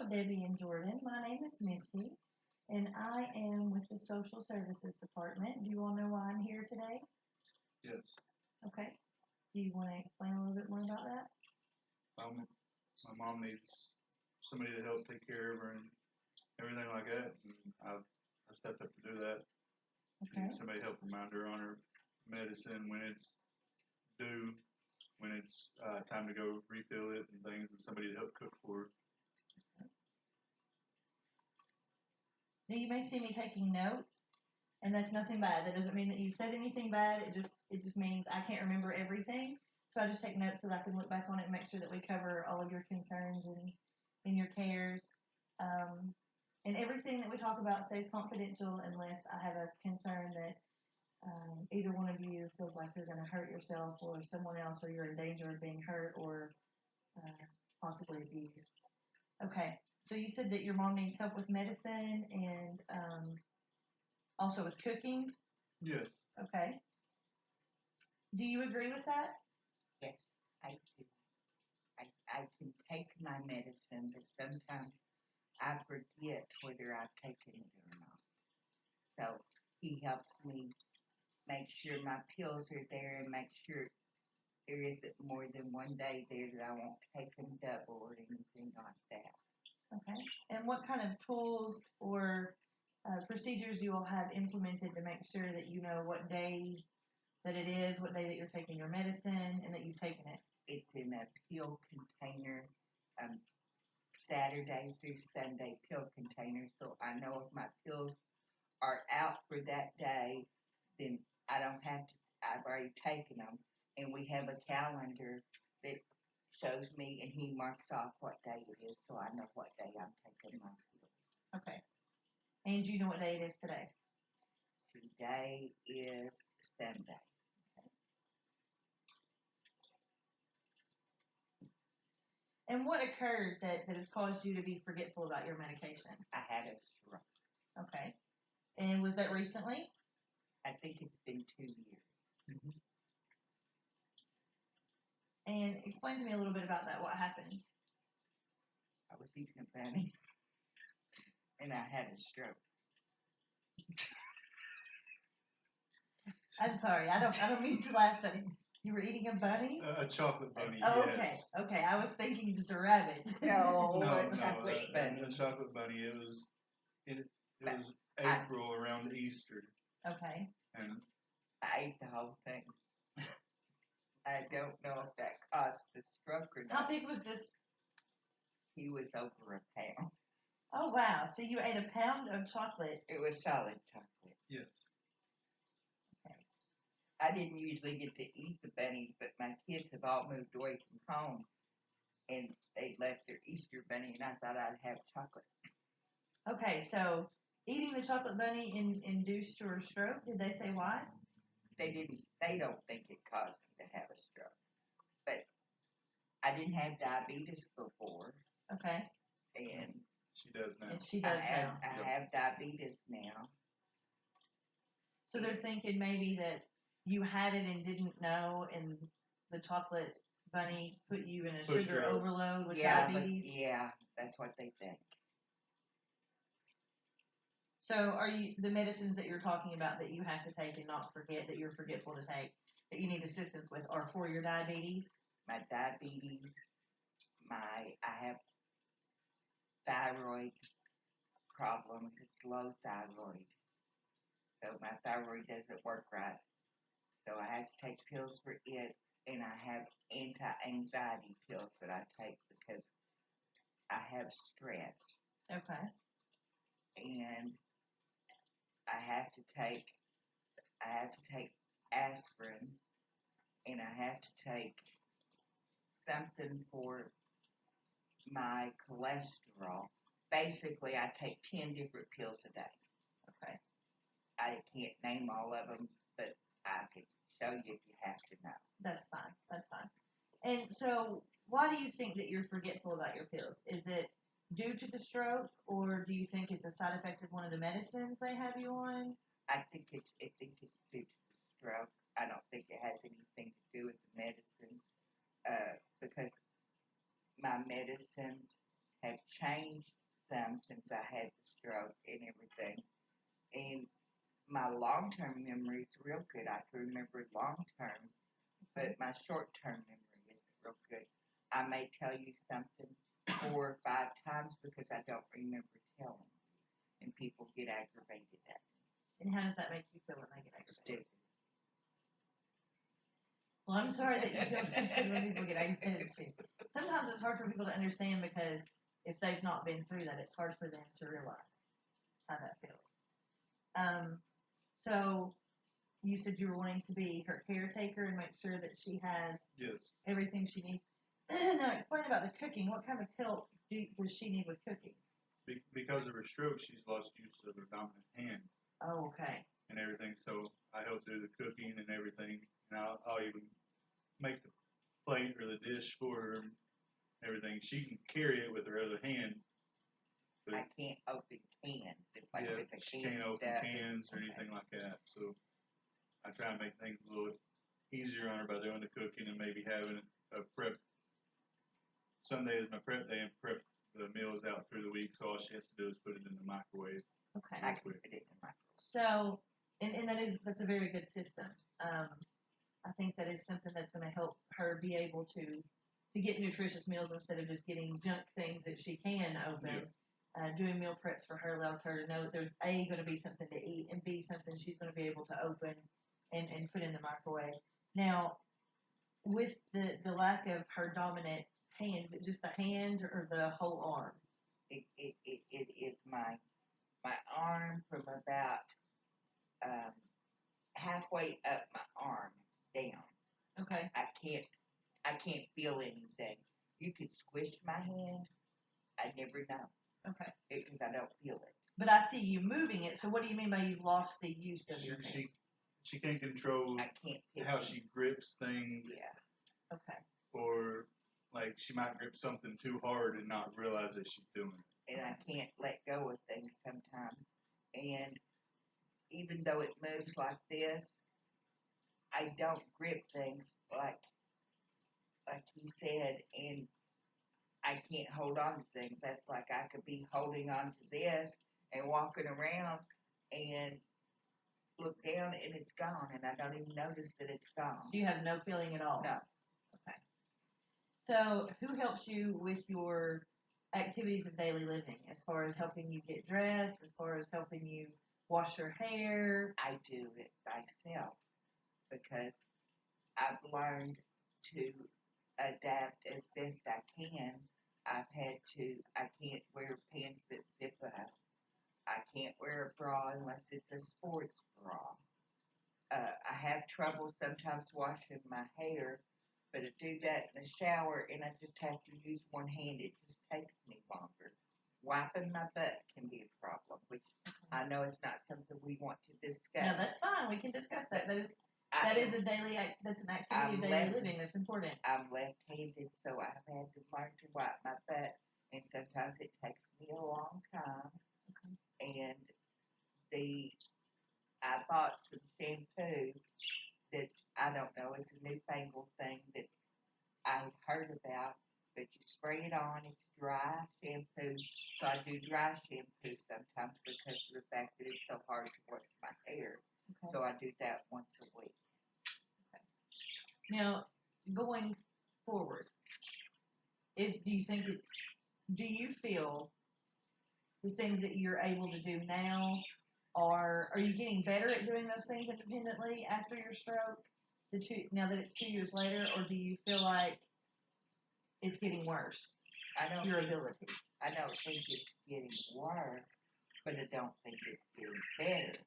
Hello, Debbie and Jordan. My name is Misty, and I am with the Social Services Department. Do you all know why I'm here today? Yes. Okay. Do you want to explain a little bit more about that? Um, my mom needs somebody to help take care of her and everything like that. And I stepped up to do that. She Okay. needs somebody to help remind her on her medicine when it's due, when it's time to go refill it and things, and somebody to help cook for her. Now you may see me taking notes, and that's nothing bad. That doesn't mean that you said anything bad. It just means I can't remember everything. So I just take notes so that I can look back on it and make sure that we cover all of your concerns and your cares. Um, and everything that we talk about stays confidential unless I have a concern that either one of you feels like you're going to hurt yourself or someone else, or you're in danger of being hurt or uh, possibly abused. Okay, so you said that your mom needs help with medicine and also with cooking. Yes. Okay. Do you agree with that? Yes, I do. I can take my medicine, but sometimes I forget whether I've taken it or not. So he helps me make sure my pills are there and make sure there isn't more than one day there that I won't take them double or anything like that. Okay. And what kind of tools or procedures do you all have implemented to make sure that you know what day that it is, what day that you're taking your medicine, and that you've taken it? It's in a pill container, um, Saturday through Sunday pill container, so I know if my pills are out for that day, then I don't have to, I've already taken them. And we have a calendar that shows me, and he marks off what day it is, so I know what day I'm taking my pills. Okay. And do you know what day it is today? Today is Sunday. And what occurred that has caused you to be forgetful about your medication? I had a stroke. Okay. And was that recently? I think it's been 2 years. Mm-hmm. And explain to me a little bit about that. What happened? I was eating a bunny, and I had a stroke. I'm sorry. I don't mean to laugh at you. You were eating a bunny? A chocolate bunny. Oh, Yes. okay. Okay. I was thinking just a rabbit. No, No, a no, chocolate bunny. a chocolate bunny. It But was I, April around Easter, Okay. and I ate the whole thing. I don't know if that caused the stroke or How not. big was this? He was over a pound. Oh, wow. So you ate a pound of chocolate. It was solid chocolate. yes. Okay. I didn't usually get to eat the bunnies, but my kids have all moved away from home, and they left their Easter bunny, and I thought I'd have chocolate. Okay. So eating the chocolate bunny induced your stroke. Did they say why? They didn't. They don't think it caused me to have a stroke, but I didn't have diabetes before, Okay. and She does now. And she I does have now. I have diabetes now. So they're thinking maybe that you had it and didn't know, and the chocolate bunny put you in a Pushed sugar her over. overload with Yeah, but diabetes. yeah, that's what they think. So are you the medicines that you're talking about that you have to take and not forget that you're forgetful to take that you need assistance with are for your diabetes? My diabetes, I have thyroid problems. It's low thyroid, so my thyroid doesn't work right. So I have to take pills for it, and I have anti-anxiety pills that I take because I have stress, Okay. and I have to take I have to take aspirin, and I have to take something for my cholesterol. Basically, I take 10 different pills a day. Okay. I can't name all of them, but I could show you if you have to know. That's fine. That's fine. And so why do you think that you're forgetful about your pills? Is it due to the stroke, or do you think it's a side effect of one of the medicines they have you on? I think it's due to the stroke. I don't think it has anything to do with the medicine because my medicines have changed some since I had the stroke and everything. And my long-term memory is real good. I can remember long-term, but my short-term memory isn't real good. I may tell you something 4 or 5 times because I don't remember telling you, and people get aggravated at me. And how does that make you feel when they get aggravated? Stupid. Well, I'm sorry that you feel stupid when people get aggravated too. Sometimes it's hard for people to understand because if they've not been through that, it's hard for them to realize how that feels. So you said you were wanting to be her caretaker and make sure that she has Yes. everything she needs. Now, explain about the cooking. What kind of help does she need with cooking? Because of her stroke, she's lost use of her dominant hand Oh, okay. and everything. So I help do the cooking and everything, and I'll even make the plate or the dish for her. And everything. She can carry it with her other hand. But I can't open cans. It's like yeah, with the she can can't open stuff. cans or anything like that. So I try and make things a little easier on her by doing the cooking and maybe having a prep. Sunday is my prep day and prep the meals out through the week. So all she has to do is put it in the microwave. Okay. I can put it in my. So, and that's a very good system. I think that is something that's going to help her be able to get nutritious meals instead of just getting junk things that she can open. Doing meal preps for her allows her to know that there's A, going to be something to eat, and B, something she's going to be able to open and put in the microwave. Now, with the lack of her dominant hand, is it just the hand or the whole arm? It is my arm from about halfway up my arm down. Okay. I can't feel anything. You could squish my hand. I never know. Okay. Because I don't feel it. But I see you moving it. So what do you mean by you've lost the use of your hand? She can't control I can't pick how it. she grips things. Yeah. Okay. Or like she might grip something too hard and not realize that she's doing it. And I can't let go of things sometimes. And even though it moves like this, I don't grip things like he said, and I can't hold on to things. That's like I could be holding on to this and walking around and look down and it's gone, and I don't even notice that it's gone. So you have no feeling at all? No. Okay. So who helps you with your activities of daily living, as far as helping you get dressed, as far as helping you wash your hair? I do it myself because I've learned to adapt as best I can. I can't wear pants that zip up. I can't wear a bra unless it's a sports bra. I have trouble sometimes washing my hair, but I do that in the shower and I just have to use one hand. It just takes me longer. Wiping my butt can be a problem, which I know it's not something we want to discuss. No, that's fine. We can discuss that. That's an activity of daily living that's important. I'm left-handed, so I've had to learn to wipe my butt, and sometimes it takes me a long time. Okay. And I bought some shampoo that I don't know, it's a newfangled thing that I've heard about, but you spray it on, it's dry shampoo, so I do dry shampoo sometimes because of the fact that it's so hard to wash my hair. Okay. So I do that once a week. Okay. Now, going forward, do you feel the things that you're able to do now are you getting better at doing those things independently after your stroke? Now that it's 2 years later, or do you feel like it's getting worse? Your ability. I don't think it's getting worse, but I don't think it's getting better.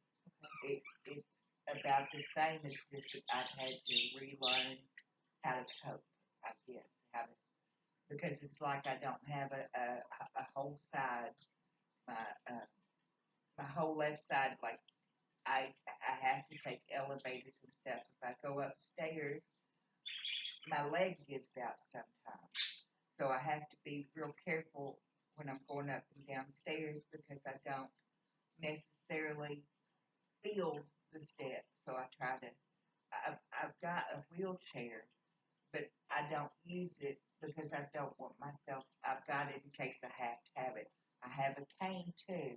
Okay. It's about the same. It's just that I've had to relearn how to cope, I guess. Because it's like I don't have a whole side, my whole left side, like I have to take elevators and stuff. If I go upstairs, my leg gives out sometimes. So I have to be real careful when I'm going up and downstairs because I don't necessarily feel the steps. So I try to. I've got a wheelchair but I don't use it because I don't want myself. I've got it in case I have to have it. I have a cane too,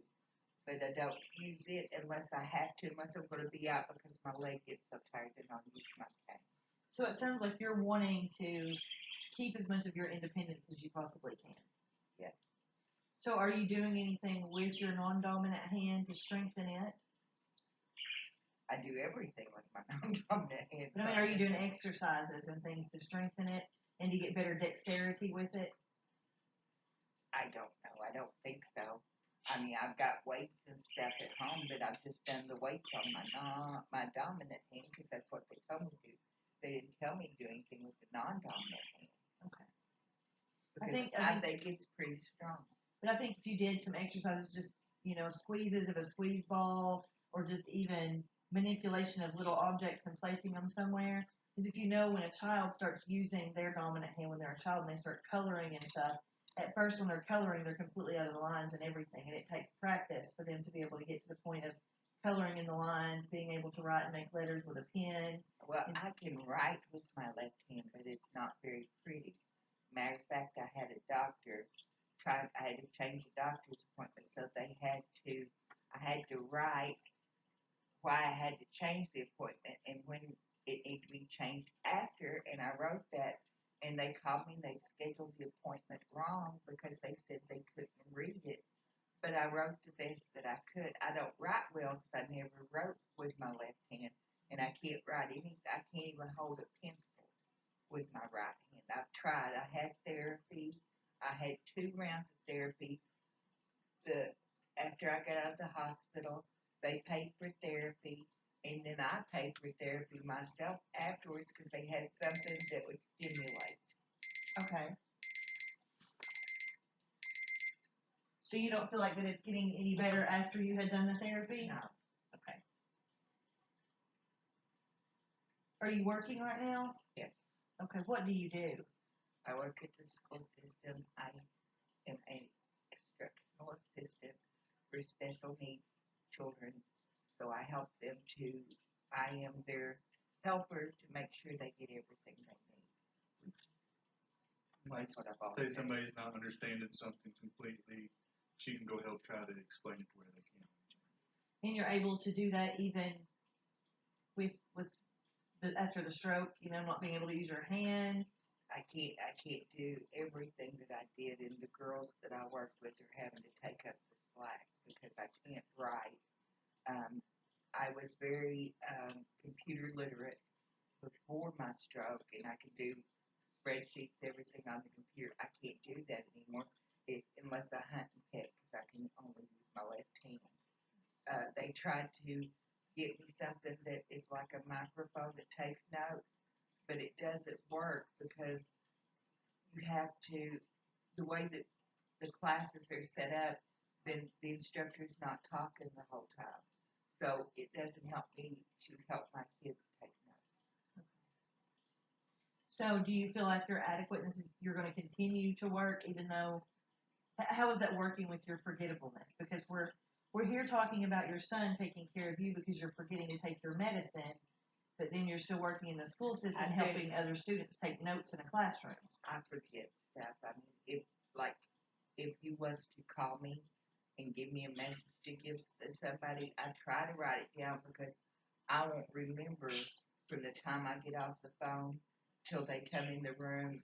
but I don't use it unless I have to, unless I'm going to be out because my leg gets so tired, then I'll use my cane. So it sounds like you're wanting to keep as much of your independence as you possibly can. Yes. So are you doing anything with your non-dominant hand to strengthen it? I do everything with my non-dominant hand. But I mean, are you doing exercises and things to strengthen it and to get better dexterity with it? I don't know. I don't think so. I mean, I've got weights and stuff at home, but I've just done the weights on my dominant hand because that's what they told me to do. They didn't tell me to do anything with the non-dominant hand. Okay. Because I think it's pretty strong. But I think if you did some exercises, just, squeezes of a squeeze ball or just even manipulation of little objects and placing them somewhere. Because if you know when a child starts using their dominant hand when they're a child and they start coloring and stuff, at first when they're coloring, they're completely out of the lines and everything. And it takes practice for them to be able to get to the point of coloring in the lines, being able to write and make letters with a pen. Well, I can write with my left hand, but it's not very pretty. Matter of fact, I had a doctor I had to change the doctor's appointment, so I had to write why I had to change the appointment and when it needed to be changed after, and I wrote that, and they called me and they scheduled the appointment wrong because they said they couldn't read it, but I wrote the best that I could. I don't write well because I never wrote with my left hand, and I can't write anything. I can't even hold a pencil with my right hand. I've tried. I had therapy. I had 2 rounds of therapy. After I got out of the hospital, they paid for therapy, and then I paid for therapy myself afterwards because they had something that would stimulate. Okay. So you don't feel like that it's getting any better after you had done the therapy? No. Okay. Are you working right now? Yes. Okay. What do you do? I work at the school system. I am an instructional assistant for special needs children. So I help them I am their helper to make sure they get everything they need. Like, That's what I've always say said. somebody's not understanding something completely, she can go help try to explain it to where they can. And you're able to do that even with after the stroke, not being able to use your hand. I can't do everything that I did, and the girls that I worked with are having to take up the slack because I can't write. I was very computer literate before my stroke, and I could do spreadsheets, everything on the computer. I can't do that anymore unless I hunt and peck because I can only use my left hand. They tried to get me something that is like a microphone that takes notes, but it doesn't work because you have to, the way that the classes are set up, then the instructor's not talking the whole time. So it doesn't help me to help my kids take notes. So do you feel like you're adequate and you're going to continue to work even though, how is that working with your forgettableness? Because we're here talking about your son taking care of you because you're forgetting to take your medicine, but then you're still working in the school system helping other students take notes in a classroom. I forget stuff. I mean, if you was to call me and give me a message to give somebody, I try to write it down because I won't remember from the time I get off the phone till they come in the room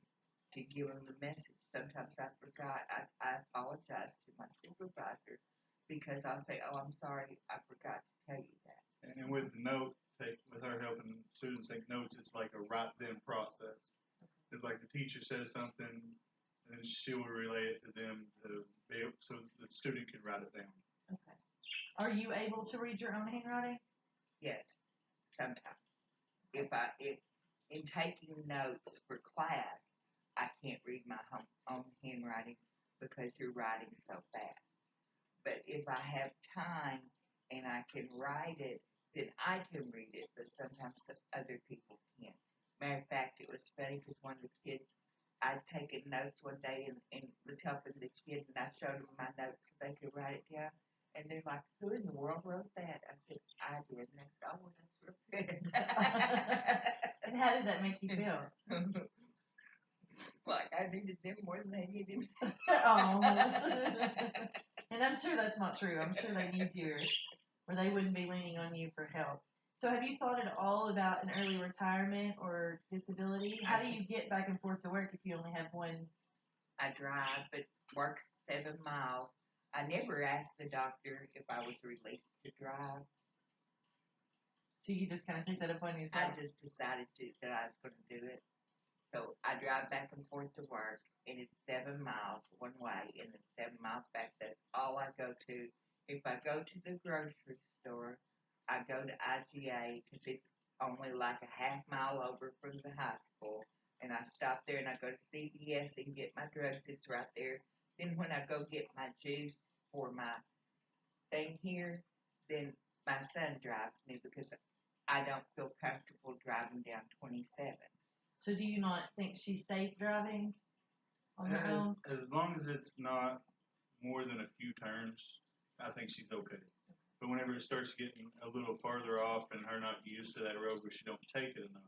to give them the message. Sometimes I forgot. I apologize to my supervisor because I'll say, "Oh, I'm sorry, I forgot to tell you that." And with the note, with her helping students take notes, it's like a write them process. It's like the teacher says something, and she'll relay it to them so the student can write it down. Okay. Are you able to read your own handwriting? Yes, sometimes. If in taking notes for class, I can't read my own handwriting because you're writing so fast. But if I have time and I can write it, then I can read it, but sometimes other people can't. Matter of fact, it was funny because one of the kids, I'd taken notes one day and was helping the kid, and I showed them my notes so they could write it down. And they're like, "Who in the world wrote that?" I said, "I did." And they said, "Oh, well, that's real good." And how did that make you feel? Like I needed them more than they needed me. Oh. And I'm sure that's not true. I'm sure they need you, or they wouldn't be leaning on you for help. So have you thought at all about an early retirement or disability? How do you get back and forth to work if you only have one? I drive, but work's 7 miles. I never asked the doctor if I was released to drive. So you just kind of take that upon I yourself? just decided that I was going to do it. So I drive back and forth to work, and it's 7 miles one way, and it's 7 miles back. That's all I go to. If I go to the grocery store, I go to IGA because it's only like a half mile over from the high school. And I stop there and I go to CVS and get my drugs. It's right there. Then when I go get my juice for my thing here, then my son drives me because I don't feel comfortable driving down 27. So do you not think she's safe driving on her own? As long as it's not more than a few turns, I think she's okay. But whenever it starts getting a little farther off and her not used to that road where she don't take it enough,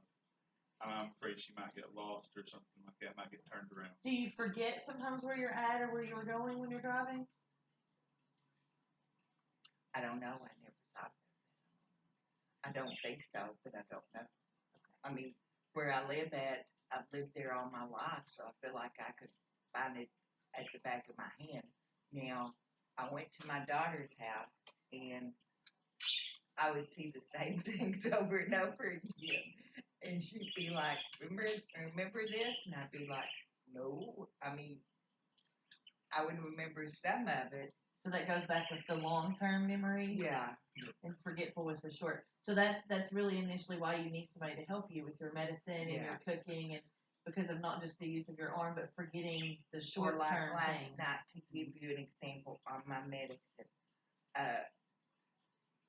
I'm afraid she might get lost or something like that, might get turned around. Do you forget sometimes where you're at or where you were going when you're driving? I don't know. I never thought of that. I don't think so, but I don't know. I mean, where I live at, I've lived there all my life, so I feel like I could find it at the back of my hand. Now, I went to my daughter's house, and I would see the same things over and over again. And she'd be like, remember this? And I'd be like, no. I mean, I would remember some of it. So that goes back with the long-term memory. Yeah. And forgetful with the short. So that's really initially why you need somebody to help you with your medicine and your cooking, and because of not just the use of your arm, but forgetting the short-term Or like last things. night, to give you an example on my medicine,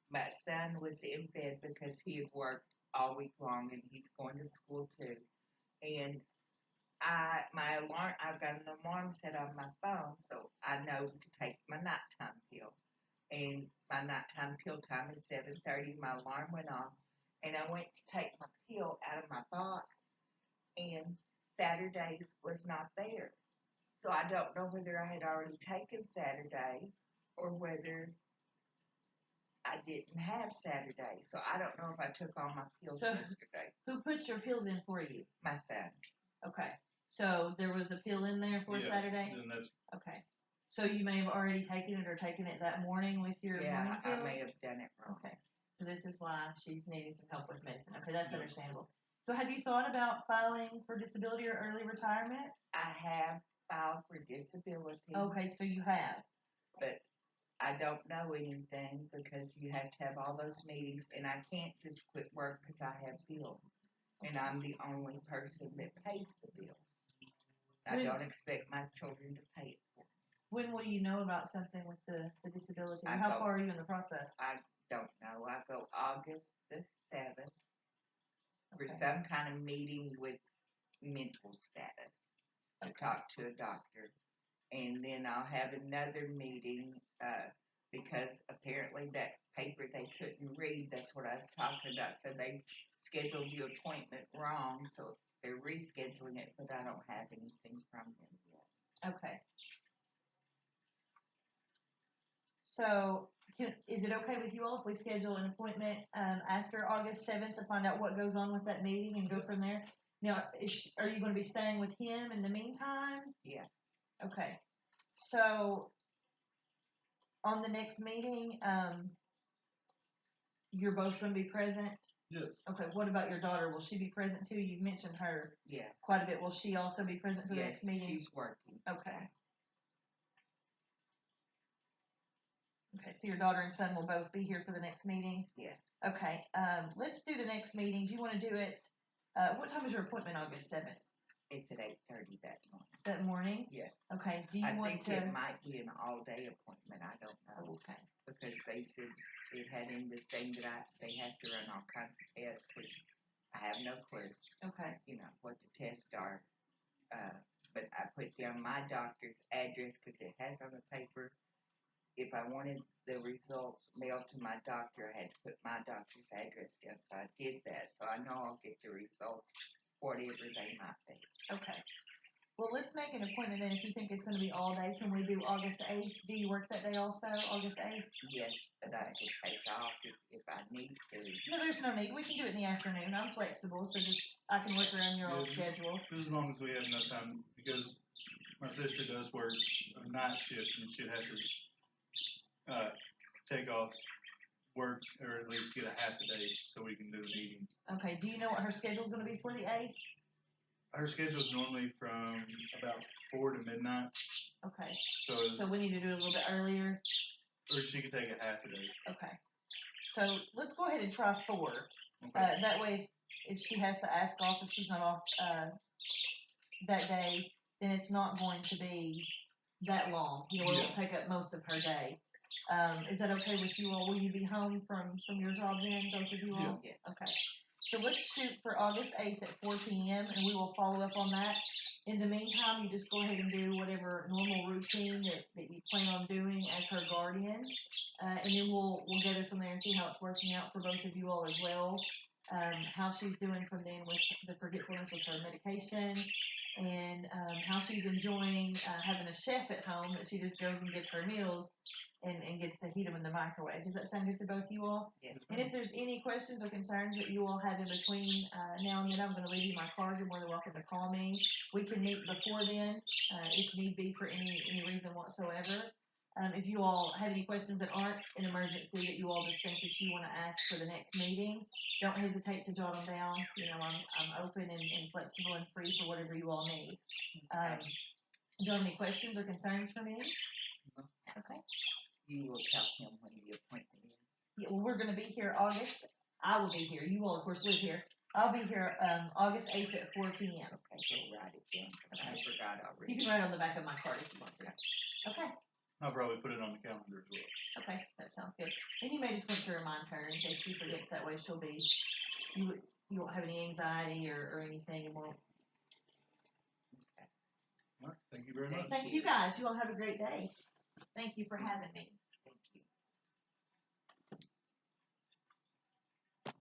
my son was in bed because he had worked all week long and he's going to school too. And I've got an alarm set on my phone, so I know to take my nighttime pill. And my nighttime pill time is 7:30. My alarm went off, and I went to take my pill out of my box, and Saturday's was not there. So I don't know whether I had already taken Saturday or whether I didn't have Saturday. So I don't know if I took all my pills So yesterday. Who put your pills in for you? My son. Okay. So there was a pill in there for Saturday? Then that's okay. So you may have already taken it or taken it that morning with your morning pills? I may have done it wrong. Okay. So this is why she's needing some help with medicine. Okay, that's understandable. So have you thought about filing for disability or early retirement? I have filed for disability. Okay, so you have. But I don't know anything because you have to have all those meetings, and I can't just quit work because I have bills. And I'm the only person that pays the bills. I don't expect my children to pay it for me. When will you know about something with the disability? I How go- far are you in the process? I don't know. I go August the 7th for Okay. some kind of meeting with mental status to talk to a doctor. And then I'll have another meeting because apparently that paper they couldn't read. That's what I was talking about. So they scheduled the appointment wrong. So they're rescheduling it, but I don't have anything from them yet. Okay. So, is it okay with you all if we schedule an appointment after August 7th to find out what goes on with that meeting and go from there? Now, are you going to be staying with him in the meantime? Yeah. Okay. So, on the next meeting, you're both going to be present? yes. Okay. What about your daughter? Will she be present too? You've mentioned her Yeah. quite a bit. Will she also be present for the next meeting? She's working. Okay. Okay, so your daughter and son will both be here for the next meeting? Yeah. Okay, let's do the next meeting. Do you want to do it, what time is your appointment August 7th? It's at 8:30 that morning. That morning? Yeah. Okay, do you I want think to? it might be an all-day appointment. I don't know. Okay. Because they said it had in the thing that they have to run all kinds of tests, which I have no clue, Okay. you know, what the tests are. But I put down my doctor's address because it has on the paper. If I wanted the results mailed to my doctor, I had to put my doctor's address down. So I did that. So I know I'll get the results, whatever they might be. Okay. Well, let's make an appointment then. If you think it's going to be all day, can we do August 8th? Do you work that day also, August 8th? Yes, but I could take off if I need to. No, there's no need. We can do it in the afternoon. I'm flexible, so just I can work around your all Yeah. schedule. Just as long as we have enough time, because my sister does work a night shift and she'd have to, take off work or at least get a half a day so we can do the meeting. Okay. Do you know what her schedule's going to be for the 8th? Her schedule's normally from about 4 to midnight, Okay. so, So we need to do it a little bit earlier. or she could take a half a day. Okay. So let's go ahead and try 4. Okay. That way, if she has to ask off, if she's not off that day, then it's not going to be that long. You know, it won't take up most of her day. Is that okay with you all? Will you be home from your job then, both of you all? Yeah. Okay. So let's shoot for August 8th at 4 p.m. and we will follow up on that. In the meantime, you just go ahead and do whatever normal routine that you plan on doing as her guardian. And then we'll gather from there and see how it's working out for both of you all as well. How she's doing from then with the forgetfulness with her medication, and how she's enjoying having a chef at home that she just goes and gets her meals and gets to heat them in the microwave. Does that sound good to both you all? Yes. And if there's any questions or concerns that you all have in between now and then, I'm going to leave you my card. You're more than welcome to call me. We can meet before then if need be for any reason whatsoever. If you all have any questions that aren't an emergency that you all just think that you want to ask for the next meeting, don't hesitate to jot them down. You know, I'm open and flexible and free for whatever you all need. Do you have any questions or concerns for me? No. Okay. You will tell him when the appointment is. Yeah, well, we're going to be here August. I will be here. You all, of course, live here. I'll be here August 8th at 4 p.m. Okay, we'll write it down. I forgot already. You can write on the back of my card if you want to. Okay. I'll probably put it on the calendar as well. Okay, that sounds good. And you may just want to remind her in case she forgets. That way she'll be, you won't have any anxiety or anything, and won't. All right, thank you very much. Thank you guys. You all have a great day. Thank you for having me.